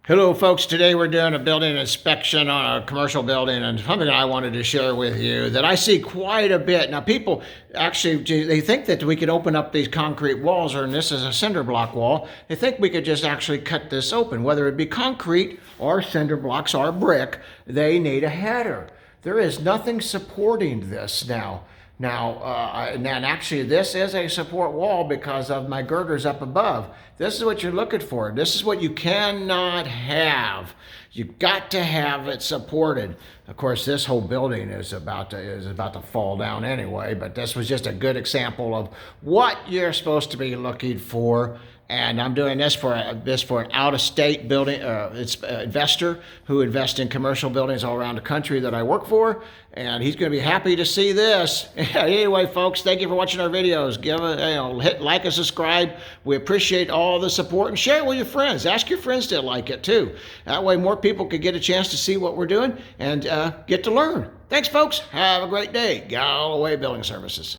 Hello folks, today we're doing a building inspection on a commercial building, and something I wanted to share with you that I see quite a bit. Now people actually, they think that we could open up these concrete walls, and this is a cinder block wall. They think we could just actually cut this open. Whether it be concrete or cinder blocks or brick, they need a header. There is nothing supporting this now. And actually this is a support wall because of my girders up above. This is what you're looking for. This is what you cannot have. You've got to have it supported. Of course, this whole building is about to fall down anyway, but this was just a good example of what you're supposed to be looking for. And I'm doing this for an out-of-state building investor who invests in commercial buildings all around the country that I work for, and he's going to be happy to see this. Anyway, folks, thank you for watching our videos. Hit like and subscribe. We appreciate all the support, and share it with your friends. Ask your friends to like it too. That way, more people could get a chance to see what we're doing and get to learn. Thanks, folks. Have a great day. Galloway Building Services.